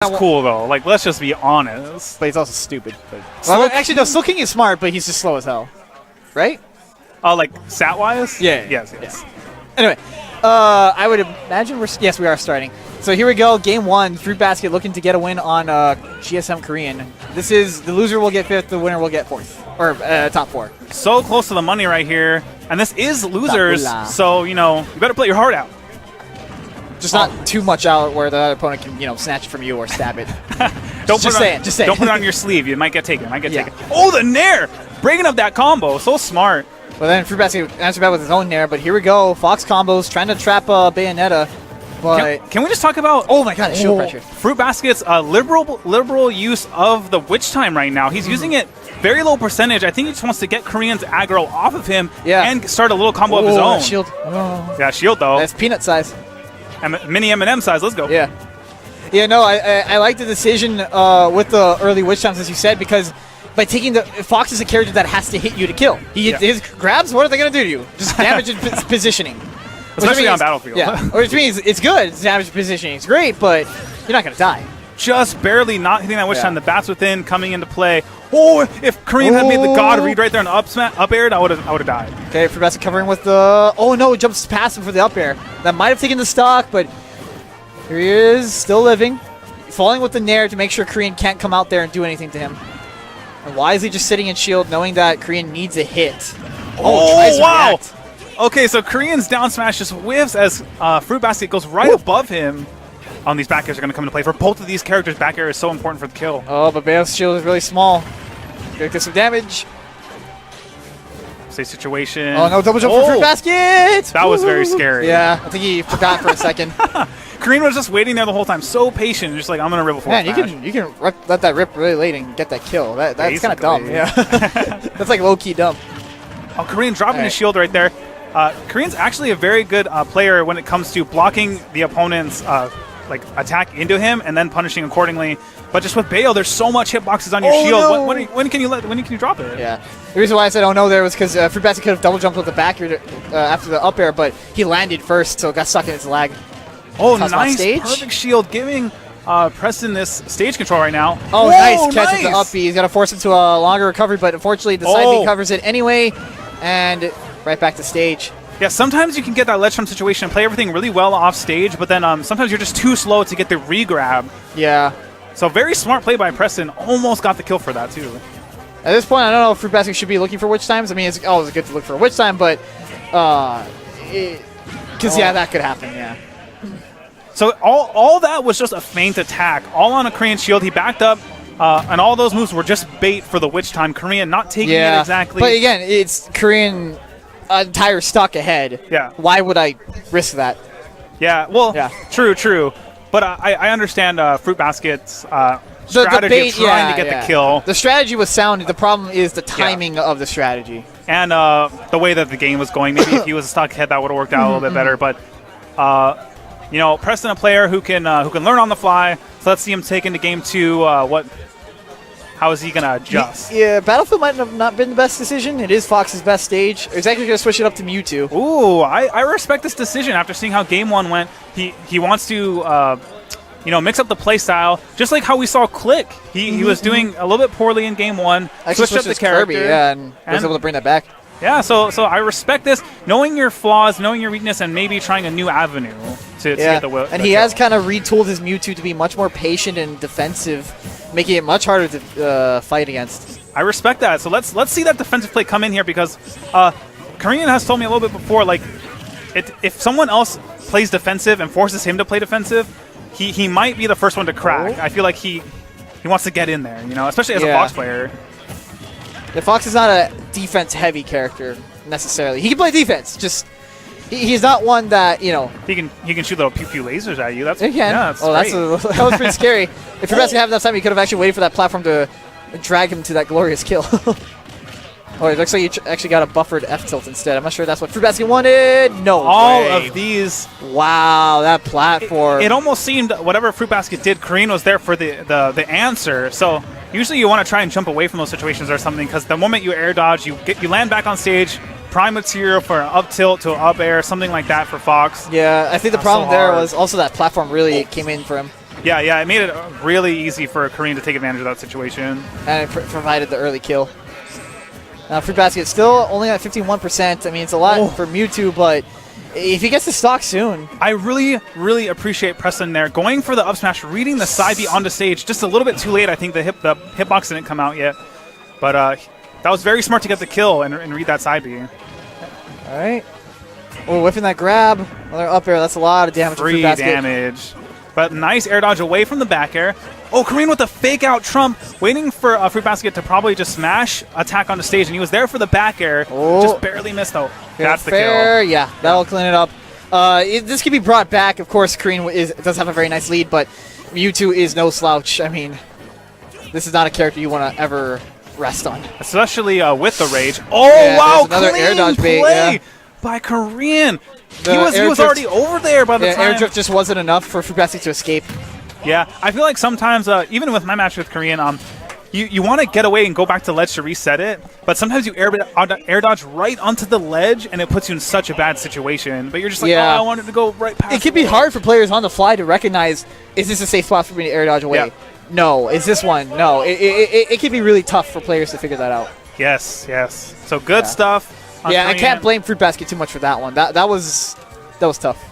It's cool though. Like, let's just be honest. But he's also stupid. Well, actually, no. Slowking is smart, but he's just slow as hell, right? Like stat wise? Yeah. Yes. Yeah. Anyway, I would imagine we are starting. So here we go. Game 1. FruitBasket looking to get a win on CGG7. This is the loser will get 5th, the winner will get 4th or top 4. So close to the money right here, and this is losers. So you better play your heart out. Just not too much out where the other opponent can, snatch it from you or stab it. Just saying. Don't put it on your sleeve. You might get taken. Taken. Oh, the Nair! Breaking up that combo. So smart. Well, then FruitBasket answered back with his own Nair, but here we go. Fox combos, trying to trap Bayonetta. But can we just talk about... Oh, my God, shield pressure. FruitBasket's liberal use of the Witch Time right now. He's using it very low percentage. I think he just wants to get Korean's aggro off of him and start a little combo of his own. Shield. Oh. Yeah, shield, though. That's peanut size. Mini M&M size. Let's go. Yeah. Yeah, no, I like the decision with the early Witch Times, as you said, because by taking Fox is a character that has to hit you to kill. His grabs, what are they going to do to you? Just damage and positioning. Especially on Battlefield. Yeah, which means it's good. It's damage and positioning. It's great, but you're not going to die. Just barely not hitting that Witch Time. The bats within coming into play. Oh, if Korean had made the God read right there on the up air, I would have died. Okay, FruitBasket covering with the... Oh, no, it jumps past him for the up air. That might have taken the stock, but here he is, still living. Falling with the Nair to make sure Korean can't come out there and do anything to him. And wisely just sitting in shield, knowing that Korean needs a hit. Oh, wow! Okay, so Korean's down smash just whiffs as FruitBasket goes right above him. These back airs are going to come into play. For both of these characters, back air is so important for the kill. Oh, but Bayo's shield is really small. Gonna get some damage. Safe situation. Oh, no, double jump for FruitBasket! That was very scary. Yeah, I think he forgot for a second. Korean was just waiting there the whole time, so patient, just like, I'm going to rip a forward smash. Man, you can let that rip really late and get that kill. That's kind of dumb. Yeah. That's like low-key dumb. Oh, Korean dropping his shield right there. Korean's actually a very good player when it comes to blocking the opponent's attack into him and then punishing accordingly. But just with Bayo, there's so much hitboxes on your shield. No. When can you drop it? Yeah. The reason why I said oh no there was because FruitBasket could have double jumped with the back air after the up air, but he landed first, so it got stuck in his lag. Oh, nice. Perfect shield giving Preston this stage control right now. Oh, whoa, nice catch with the up B. He's going to force him to a longer recovery, but unfortunately the side B covers it anyway, and right back to stage. Yeah, sometimes you can get that ledge jump situation and play everything really well off stage, but then sometimes you're just too slow to get the re-grab. Yeah. So very smart play by Preston. Almost got the kill for that, too. At this point, I don't know if FruitBasket should be looking for Witch Times. I mean, it's always good to look for a Witch Time, but... Because, yeah, that could happen, yeah. So all that was just a feint attack. All on a Korean shield. He backed up, and all those moves were just bait for the Witch Time. Korean not taking it exactly. But, again, it's Korean... entire stock ahead. Yeah. Why would I risk that? Yeah, well, true. But I understand FruitBasket's strategy of trying to get the kill. The strategy was sound. The problem is the timing of the strategy. And the way that the game was going. Maybe if he was a stock ahead, that would have worked out a little bit better. But, Preston, a player who can learn on the fly. So let's see him take into game 2. How is he going to adjust? Yeah, Battlefield might have not been the best decision. It is Fox's best stage. He's actually going to switch it up to Mewtwo. Ooh, I respect this decision. After seeing how game 1 went, he wants to mix up the play style, just like how we saw Click. He was doing a little bit poorly in game 1. Switched up the character. Kirby, and was able to bring that back. Yeah, so I respect this. Knowing your flaws, knowing your weakness, and maybe trying a new avenue to get the And he has kind of retooled his Mewtwo to be much more patient and defensive, making it much harder to fight against. I respect that. So let's see that defensive play come in here because Korean has told me a little bit before, like, if someone else plays defensive and forces him to play defensive, he might be the first one to crack. I feel like he wants to get in there, especially as a Fox player. The Fox is not a defense-heavy character necessarily. He can play defense. Just he's not one that he can shoot little pew lasers at you. That's he can. Yeah, that's great. That was pretty scary. If FruitBasket had enough time, he could have actually waited for that platform to drag him to that glorious kill. Oh, it looks like you actually got a buffered F tilt instead. I'm not sure that's what FruitBasket wanted. No All way. of these. Wow, that platform. It almost seemed whatever FruitBasket did, Korean was there for the answer. So usually you want to try and jump away from those situations or something because the moment you air dodge, you land back on stage, prime material for an up tilt to an up air, something like that for Fox. Yeah, I think the problem there was also that platform really came in for him. Yeah, it made it really easy for Korean to take advantage of that situation. And it provided the early kill. Now, FruitBasket still only at 51%. I mean, it's a lot for Mewtwo, but if he gets the stock soon. I really, really appreciate Preston there. Going for the up smash, reading the side B onto stage just a little bit too late. I think the hitbox didn't come out yet. But that was very smart to get the kill and read that side B. All right. Oh, whiffing that grab. Another up air. That's a lot of damage. Free damage. But nice air dodge away from the back air. Oh, Korean with a fake out trump, waiting for FruitBasket to probably just smash attack on the stage, and he was there for the back air. Just barely missed though. That's the kill. Yeah, that'll clean it up. This can be brought back. Of course, Korean does have a very nice lead, but Mewtwo is no slouch. I mean, this is not a character you want to ever rest on. Especially with the rage. Oh, yeah, wow, another air dodge bait by Korean. He was already over there by the time. Air drift just wasn't enough for FruitBasket to escape. Yeah, I feel like sometimes, even with my match with Korean, you want to get away and go back to ledge to reset it, but sometimes you air dodge right onto the ledge, and it puts you in such a bad situation. But you're just like, oh, I wanted to go right past. It can be hard for players on the fly to recognize, is this a safe spot for me to air dodge away? Yeah. No. Is this one? No. It can be really tough for players to figure that out. Yes. So good stuff. Yeah, I can't blame FruitBasket too much for that one. That was tough.